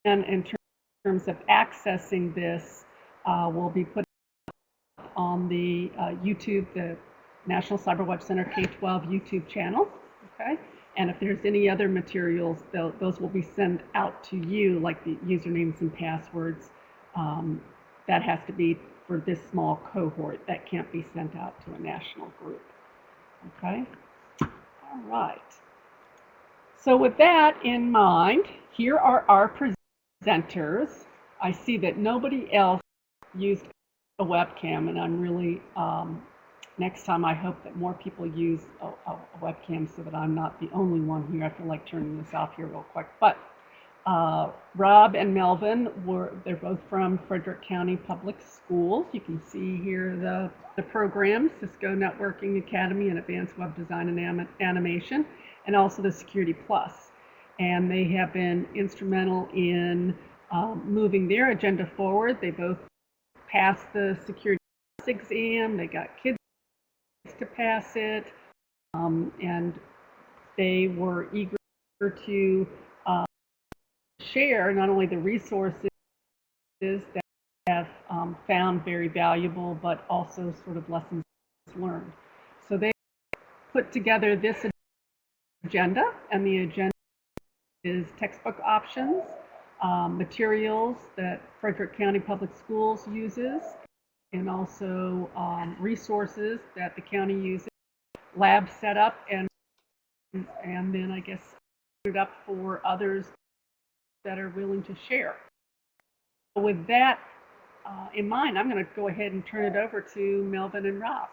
in terms of accessing this will be put on the YouTube, the National CyberWatch Center K12 YouTube channel. Okay, and if there's any other materials, those will be sent out to you, like the usernames and passwords. That has to be for this small cohort. That can't be sent out to a national group. Okay, all right. So with that in mind, here are our presenters. I see that nobody else used a webcam, and I'm really, next time I hope that more people use a webcam so that I'm not the only one here. I feel like turning this off here real quick. But Rob and Melvin, they're both from Frederick County Public Schools. You can see here the programs, Cisco Networking Academy and Advanced Web Design and Animation, and also the Security Plus. And they have been instrumental in moving their agenda forward. They both passed the Security Plus exam. They got kids to pass it. And they were eager to share not only the resources that they have found very valuable, but also sort of lessons learned. So they put together this agenda, and the agenda is textbook options, materials that Frederick County Public Schools uses, and also resources that the county uses, lab setup, and then I guess put it up for others that are willing to share. With that in mind, I'm going to go ahead and turn it over to Melvin and Rob.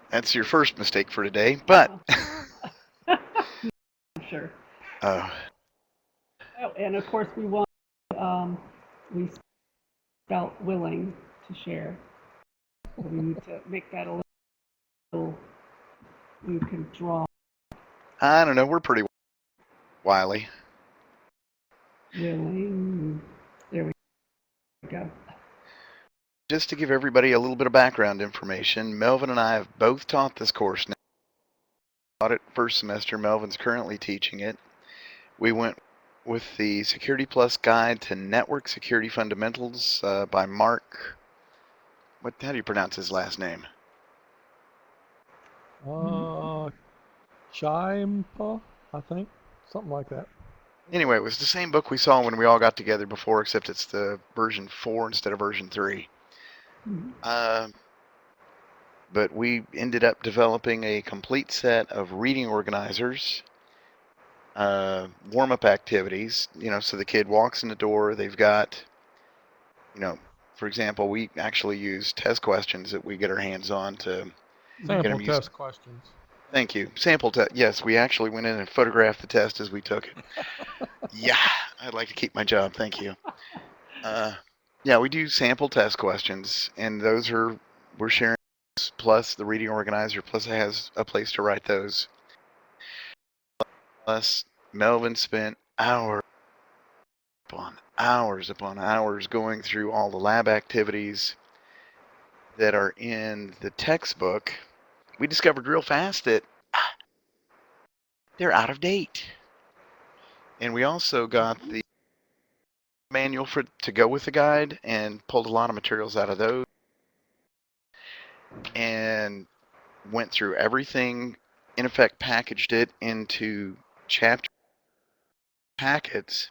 That's your first mistake for today, but sure. Oh, and of course we felt willing to share. So we need to make that a little, we can draw. I don't know, we're pretty wily. Willing. There we go. Just to give everybody a little bit of background information, Melvin and I have both taught this course now. Taught it first semester. Melvin's currently teaching it. We went with the Security Plus Guide to Network Security Fundamentals by Mark. How do you pronounce his last name? Shimpa, I think. Something like that. Anyway, it was the same book we saw when we all got together before, except it's the version 4 instead of version 3. But we ended up developing a complete set of reading organizers, warm-up activities, so the kid walks in the door, they've got, for example, we actually use test questions that we get our hands on to sample get them test questions. Thank you. Sample test. Yes, we actually went in and photographed the test as we took it. Yeah, I'd like to keep my job. Thank you. Yeah, we do sample test questions, and we're sharing plus the reading organizer, plus it has a place to write those. Plus, Melvin spent hours upon hours going through all the lab activities that are in the textbook. We discovered real fast that they're out of date. And we also got the manual to go with the guide and pulled a lot of materials out of those and went through everything, in effect packaged it into chapter packets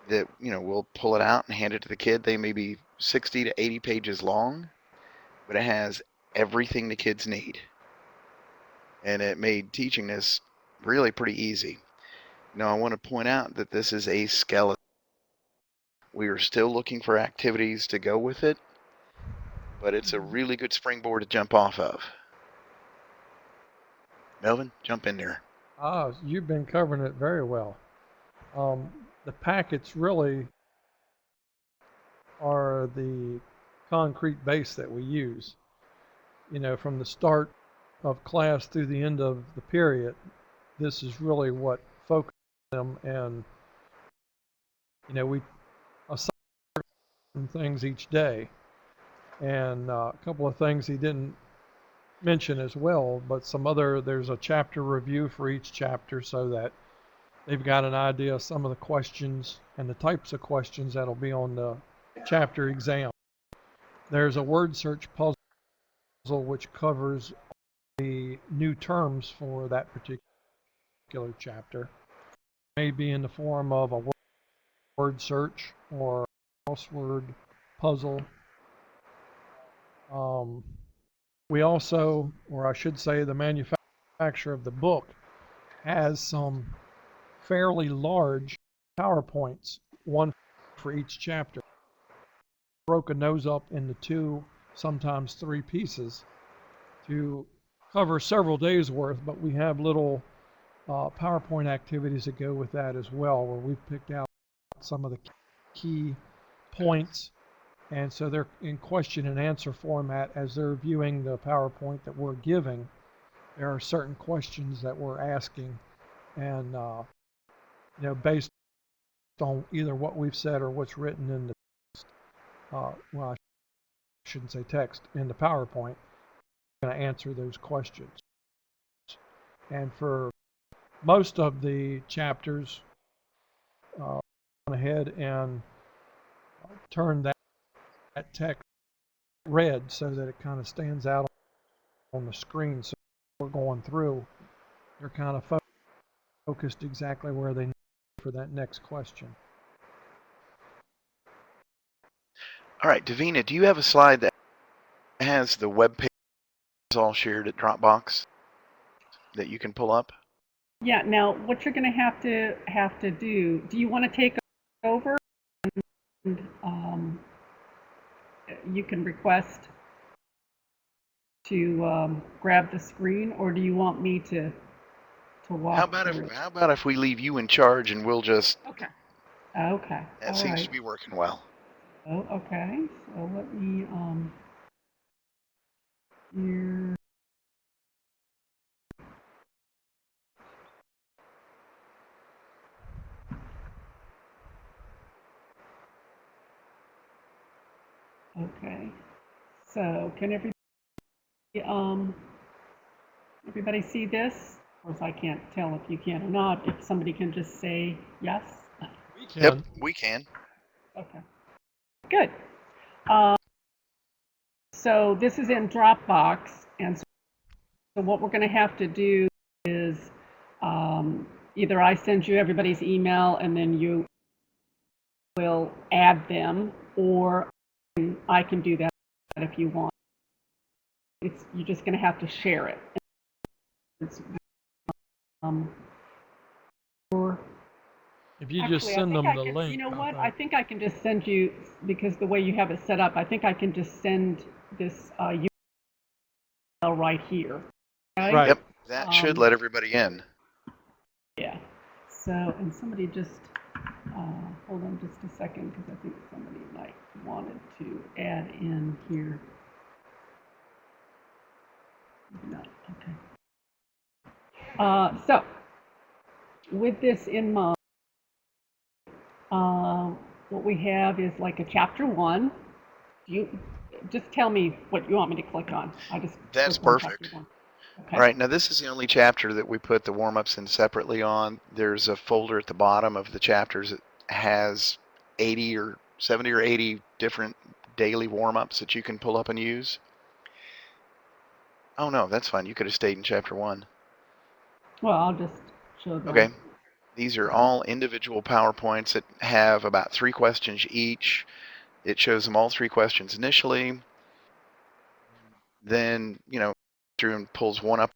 that, we'll pull it out and hand it to the kid. They may be 60 to 80 pages long, but it has everything the kids need. And it made teaching this really pretty easy. Now, I want to point out that this is a skeleton. We are still looking for activities to go with it, but it's a really good springboard to jump off of. Melvin, jump in there. You've been covering it very well. The packets really are the concrete base that we use. From the start of class through the end of the period, this is really what focuses them, and we assign things each day. And a couple of things he didn't mention as well, but there's a chapter review for each chapter, so that they've got an idea of some of the questions and the types of questions that'll be on the chapter exam. There's a word search puzzle which covers the new terms for that particular chapter. It may be in the form of a word search or a crossword puzzle. We also, or I should say, the manufacturer of the book has some fairly large PowerPoints, one for each chapter. Broken those up into 2, sometimes 3 pieces to cover several days worth, but we have little PowerPoint activities that go with that as well, where we've picked out some of the key points, and so they're in question and answer format as they're viewing the PowerPoint that we're giving. There are certain questions that we're asking, and based on either what we've said or what's written in the well, I shouldn't say text, in the PowerPoint, we're going to answer those questions. And for most of the chapters, went ahead and turned that text red so that it kind of stands out on the screen. So we're going through, they're kind of focused exactly where they need for that next question. All right, Davina, do you have a slide that has the web page all shared at Dropbox that you can pull up? Yeah, now what you're going to have to do you want to take over and you can request to grab the screen, or do you want me to walk through it? How about if we leave you in charge and we'll just... Okay. Okay. That All seems right. to be working well. Oh, okay. So let me here. Okay. So can everybody see this? Of course, I can't tell if you can or not. If somebody can just say yes. We can. Yep, we can. Okay. Good. So this is in Dropbox, and so what we're going to have to do is either I send you everybody's email and then you will add them, or I can do that if you want. You're just going to have to share it. Or If you actually, just send them the link. you know what? I think I can just send you, because the way you have it set up, I think I can just send this URL right here. Okay? Right. Yep, that should let everybody in. Yeah. So, and somebody just, hold on just a second, because I think somebody might wanted to add in here. No, okay. So, with this in mind, what we have is like a chapter 1. You just tell me what you want me to click on. That's click on perfect. chapter 1. Okay. All right, now this is the only chapter that we put the warm-ups in separately on. There's a folder at the bottom of the chapters that has 80 or 70 or 80 different daily warm-ups that you can pull up and use. Oh no, that's fine. You could have stayed in chapter 1. Well, I'll just show them. Okay. These are all individual PowerPoints that have about 3 questions each. It shows them all 3 questions initially. Then, through and pulls one up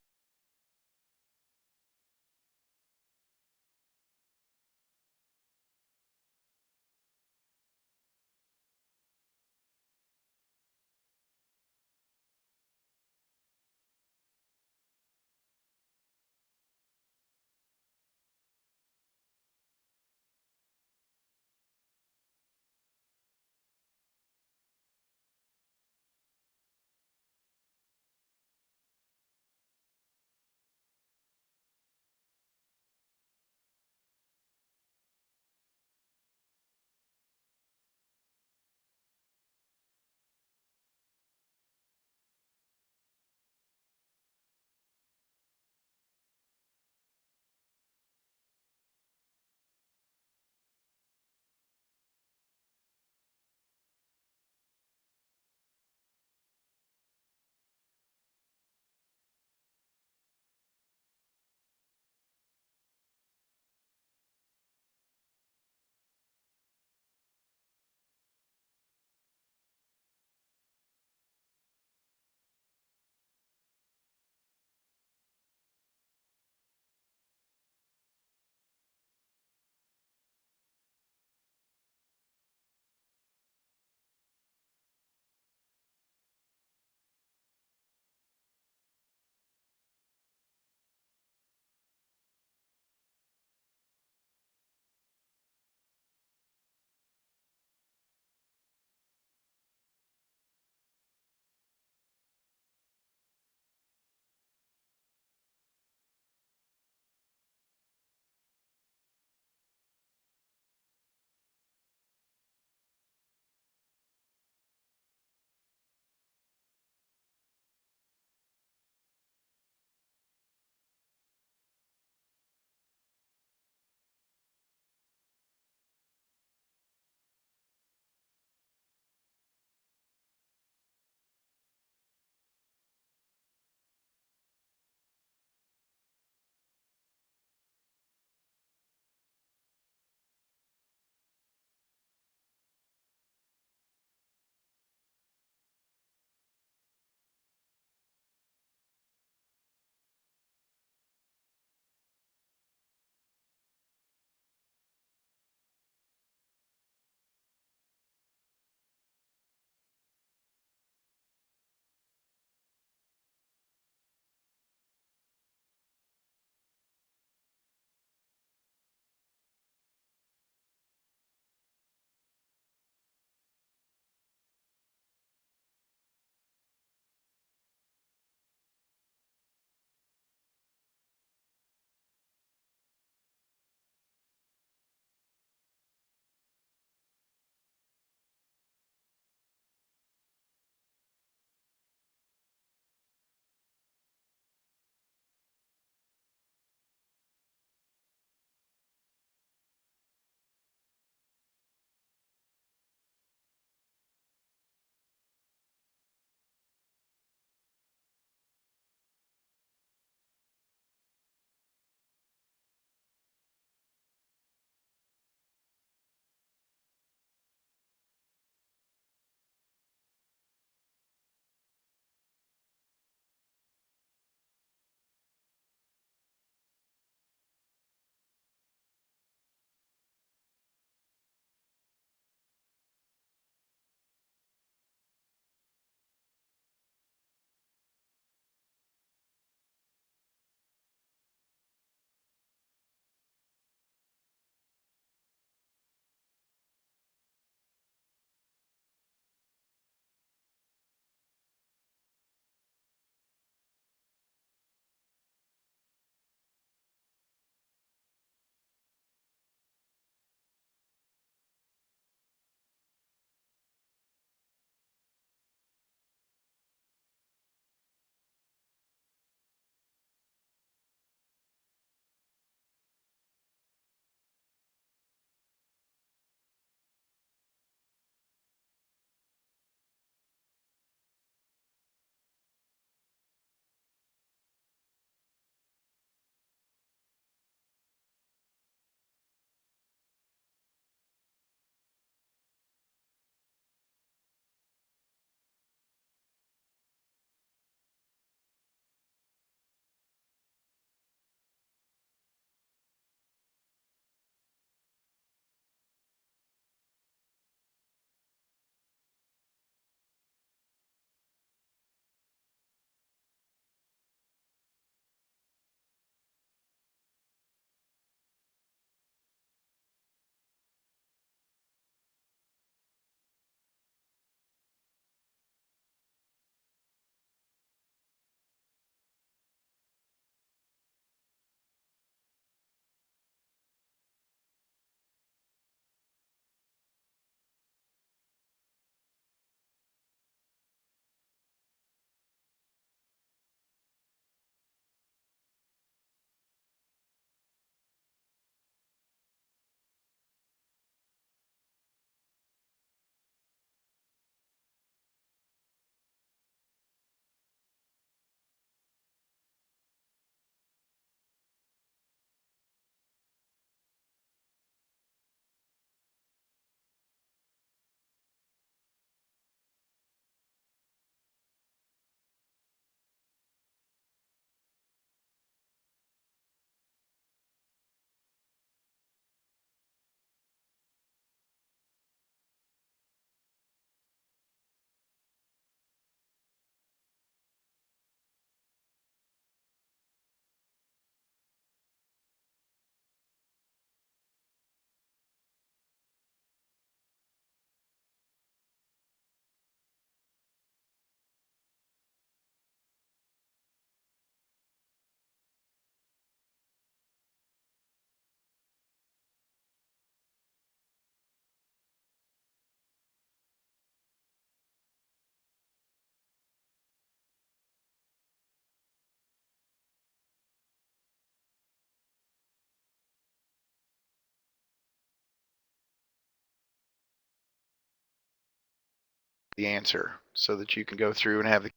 the answer so that you can go through and have the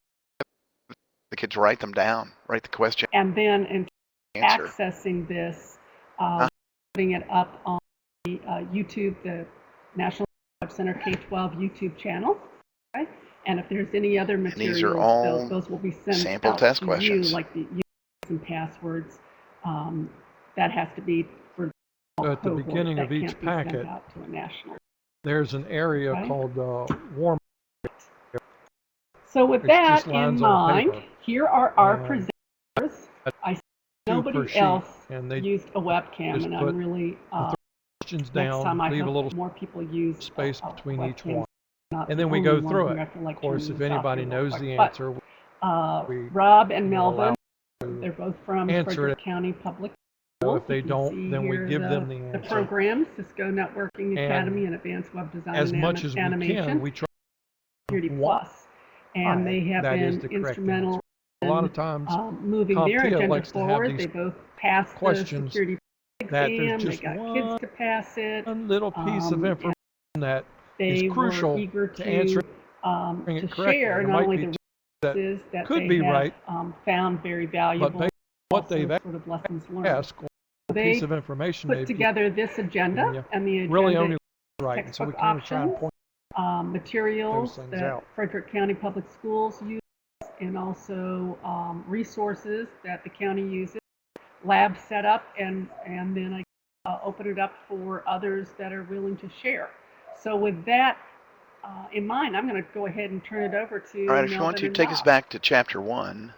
kids write them down, write the question And then in answer. accessing this, putting it up on the YouTube, the National Web Center K12 YouTube channel. Okay? And if there's any other materials, these are all those will be sent sample out test to questions. you, like the usernames and passwords. That has to be for So at the Cohort. beginning That of each can't be sent packet, out to a national. there's an area Okay. called warm. So with It's that just in lines on mind, paper. here are our And presenters. I see per nobody sheet, else and they used a webcam, just and put I'm really questions next down, time I leave a hope little more people use space a between each webcam, one. not And the then we only go one through who it. have to, like, Of course, turn if the anybody software real knows quick. the But, answer, we Rob and will allow Melvin, them they're both from answer Frederick it. County Public So Schools. if they You can don't, see then we here give them the the answer. programs: Cisco Networking And Academy and Advanced Web Design as and much as we Animation. can, we try Security why Plus, and they have that is been the correct instrumental answer. A lot in of times, moving their CompTIA agenda likes to have forward. these They both passed the questions security that there's exam. They just got kids to pass it. one little piece of And information that is they were crucial eager to answer to it correctly. share There not might only be the that resources that could they be have right, found very but valuable, based on what also they've sort of lessons learned. asked, a piece They of information put they've together this given agenda, you and the really agenda only right. And so we textbook kind of try and options, point materials those things that out. Frederick County Public Schools use, and also resources that the county uses, lab setup, and then I open it up for others that are willing to share. So with that in mind, I'm going to go ahead and turn it over to All right, if you want Melvin to and take us Rob. back to chapter 1.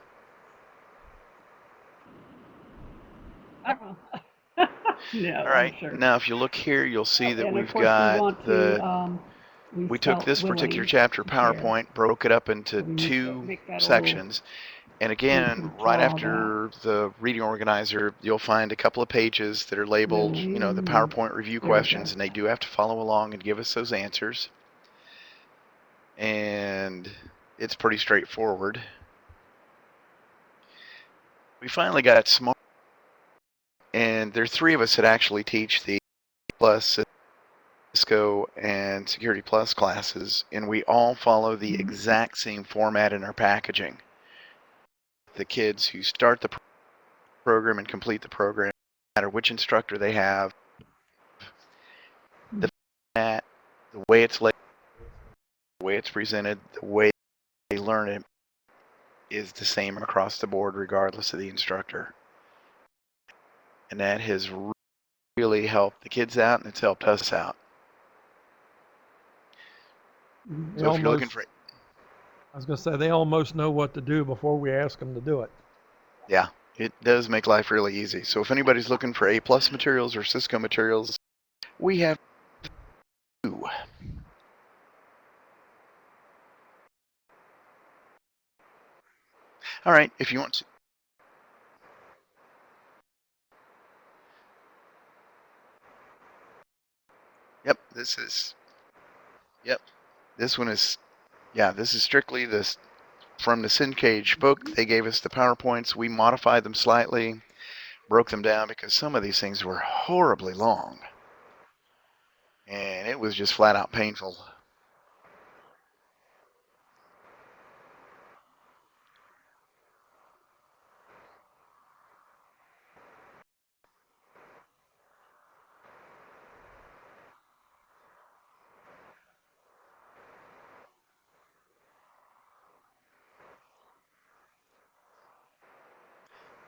No, All right, I'm sure. now if you look here, you'll see that And of we've course, we got want the, to. we took this particular willing chapter to share. PowerPoint, broke it up into So we need to 2 make that a little, sections. And again, sort of right draw after the reading organizer, you'll find a couple of pages that are labeled, really. you know, the PowerPoint review There we questions, go. and they do have to follow along and give us those answers. And it's pretty straightforward. We finally got smart, and there are 3 of us that actually teach the Plus, Cisco, and Security Plus classes, and we all follow the exact same format in our packaging. The kids who start the program and complete the program, no matter which instructor they have, the format, the way it's labeled, the way it's presented, the way they learn it is the same across the board regardless of the instructor. And that has really helped the kids out, and it's helped us out. So if you're looking for, I was going to say, they almost know what to do before we ask them to do it. yeah, it does make life really easy. So if anybody's looking for A+ materials or Cisco materials, we have 2. All right, if you want to. Yep, this one is, yeah, this is strictly this from the Syncage book. They gave us the PowerPoints. We modified them slightly, broke them down because some of these things were horribly long. And it was just flat out painful.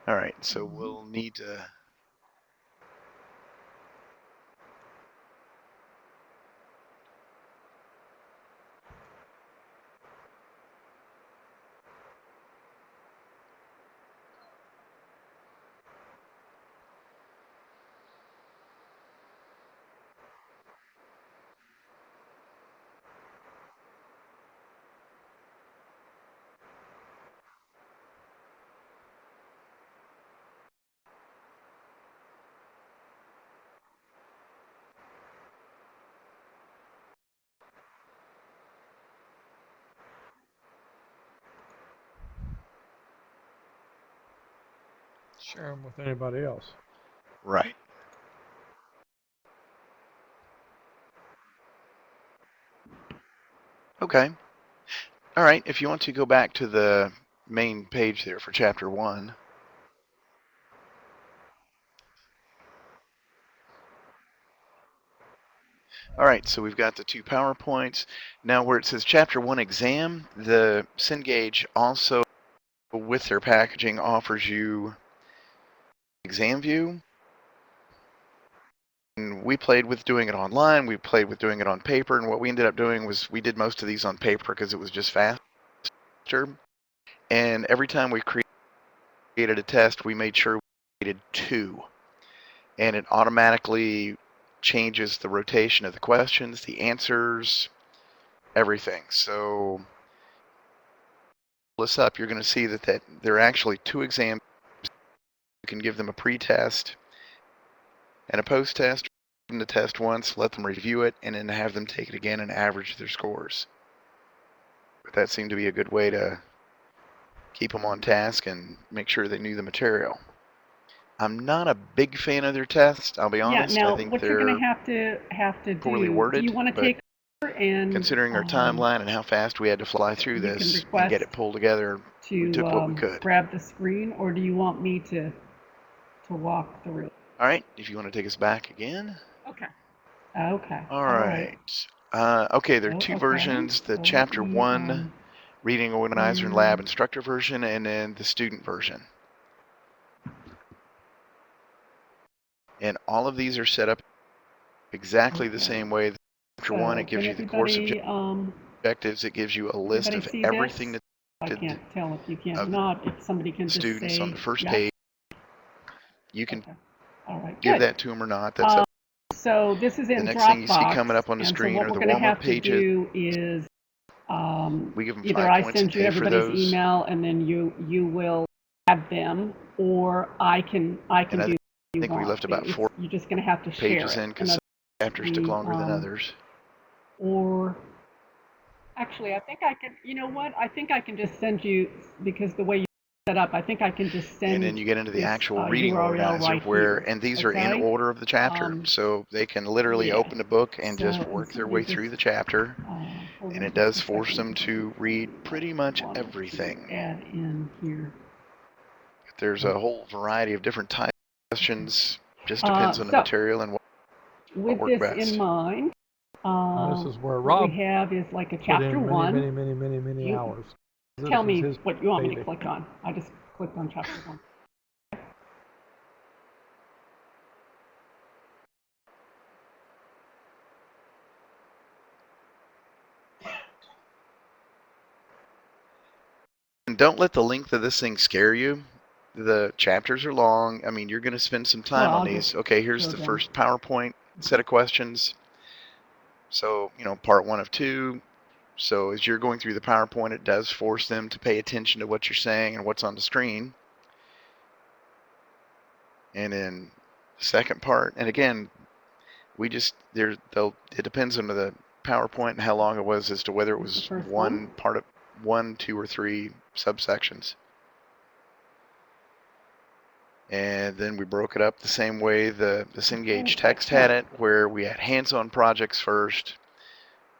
All right, so we'll need to. Share them with anybody else. Right. Okay. All right, if you want to go back to the main page there for Chapter 1. All right, so we've got the 2 PowerPoints. Now where it says Chapter 1 exam, the Cengage also, with their packaging, offers you exam view. And we played with doing it online, we played with doing it on paper, and what we ended up doing was we did most of these on paper because it was just faster. And every time we created a test, we made sure we created 2. And it automatically changes the rotation of the questions, the answers, everything. So this up, you're going to see that there are actually 2 exams. You can give them a pre-test and a post-test. Give them the test once, let them review it, and then have them take it again and average their scores. But that seemed to be a good way to keep them on task and make sure they knew the material. I'm not a big fan of their tests, I'll be honest. Yeah, now I think what you're going they're to have to poorly do you worded, want to but take over and considering our timeline and how fast we had to fly through you can this and get it request pulled together, we took what we to could. grab the screen, or do you want me to walk through? All right, if you want to take us back again. Okay. Okay. All right. Okay, there are 2 versions, the So Chapter let me, 1 Reading Organizer and Lab Instructor version, and then the student version. And all of these are set up exactly the same way. Chapter 1, it gives you the course objectives, it gives you a list of everything that I can't tell if you can of not. If somebody can just students say on the first yes. page. You can All right, give good. that to them or not. That's up. So this is in The next Dropbox, thing you see coming up on the and screen so what are we're the going to warm-up have pages. to do is We give them either 5 I points send and you pay for everybody's those. email, and then you will add them, or I can And do. I think we left about 4 You're just going to have to share pages it. in because some chapters took longer than others. Or actually, I think I can. You know what? I think I can just send you, because the way you set up, I think I can just send. And then you get into the this, actual reading URL organizer right where, here, and these are in order of the chapter, so they can literally yeah. open the book and So, just work their way through the chapter. And it does force them to read pretty much everything. Add in here. There's a whole variety of different types of questions. Just depends on the material and what With works this best. in mind, This is where what Rob we have is like a put chapter in 1. many hours. Tell This is me his what you want me to baby. click on. I just clicked on chapter 1. And don't let the length of this thing scare you. The chapters are long. I mean, you're going to spend some time on these. Okay, here's the first PowerPoint set of questions. So, part 1 of 2. So as you're going through the PowerPoint, it does force them to pay attention to what you're saying and what's on the screen. And then the second part, and again, it depends on the PowerPoint and how long it was as to whether it was one part of 1, 2, or 3 subsections. And then we broke it up the same way the Cengage text had it, where we had hands-on projects first,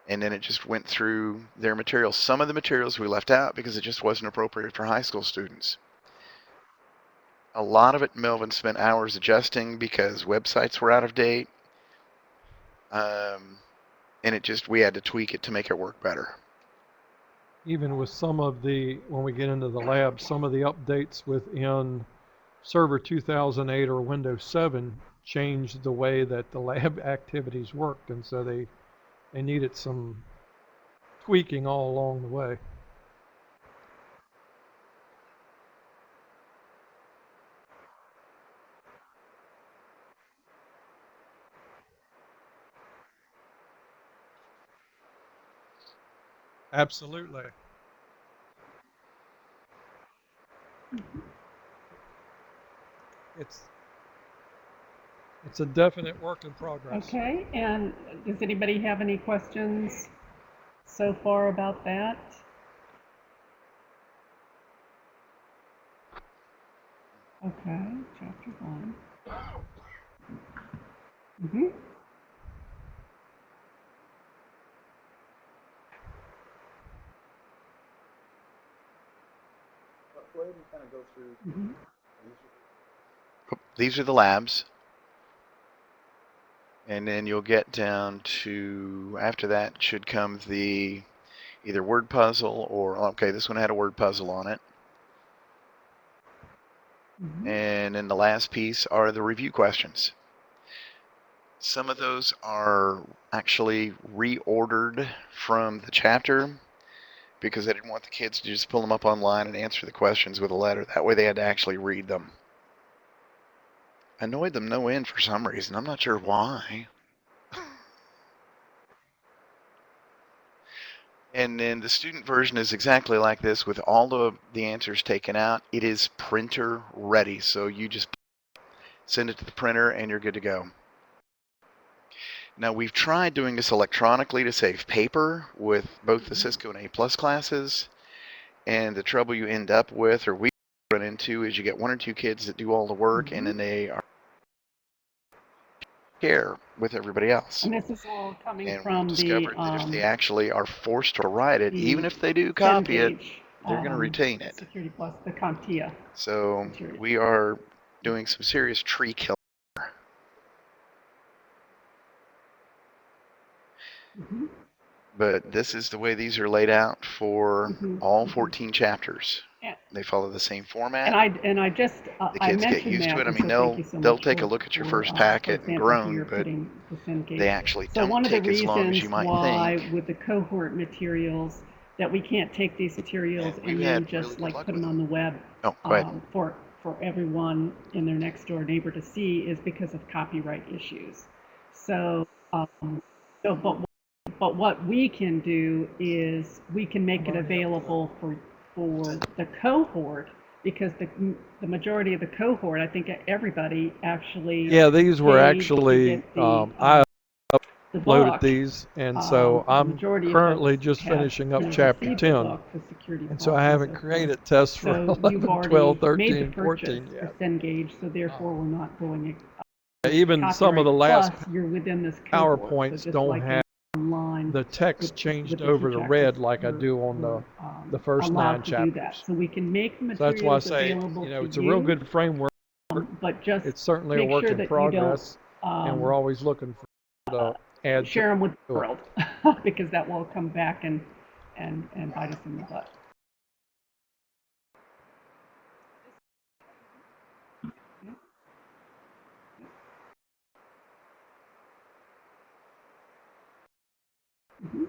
and then it just went through their materials. Some of the materials we left out because it just wasn't appropriate for high school students. A lot of it, Melvin spent hours adjusting because websites were out of date. And we had to tweak it to make it work better. Even with some of when we get into the lab, some of the updates within Server 2008 or Windows 7 changed the way that the lab activities worked, and so they needed some tweaking all along the way. Absolutely. It's a definite work in progress. Okay, and does anybody have any questions so far about that? Okay, chapter 1. Mhm. These are the labs. And then you'll get down to, after that should come the either word puzzle or, okay, this one had a word puzzle on it. Mhm. And then the last piece are the review questions. Some of those are actually reordered from the chapter because I didn't want the kids to just pull them up online and answer the questions with a letter. That way they had to actually read them. Annoyed them no end for some reason. I'm not sure why. And then the student version is exactly like this with all of the answers taken out. It is printer ready. So you just send it to the printer and you're good to go. Now we've tried doing this electronically to save paper with both the Cisco and A+ classes. And the trouble you end up with, or we run into, is you get one or two kids that do all the work and then they are share with everybody else. And this is all coming And we've from discovered that if they actually are forced to write it, even if they do copy it, they're going to retain it. Security Plus, the CompTIA. So material. we are doing some serious tree killing. Mhm. But this is the way these are laid out for Mhm. all 14 chapters. Yeah. They follow the same format. And I just The I kids get mentioned used that, to it. I and mean, so thank you so they'll much take for, a look at your for, first for packet and example, groan, here but putting this engage. they actually So don't one of the take as long as reasons you might why think. with the cohort materials that we can't take these materials And we've and had then just really good like luck put with them on the web Oh, go ahead. for everyone in their next door neighbor to see is because of copyright issues. So, but what we can do is we can make it available for the cohort because the majority of the cohort, I think everybody actually Yeah, these were paid to actually, get the I the uploaded book. these, and so The I'm majority of currently folks just have, finishing up you know, chapter received the 10. book, the Security And Plus, so I and haven't so forth. created tests for So you've 11, 12, already made the 13, purchase 14 for yet. Cengage, so therefore we're not going Even some of copyright the last plus. You're within this cohort, so PowerPoints just don't like have online the text with changed the over to teacher red actors, like I do on we're the first 9 allowed to do that. chapters. So we can make the So that's why I materials say, available you know, to it's a real you, good framework. but just It's certainly a make work sure in that you don't progress, and we're always looking for to add to share them with the it. world because that will come back and bite us in the butt. Mm-hmm.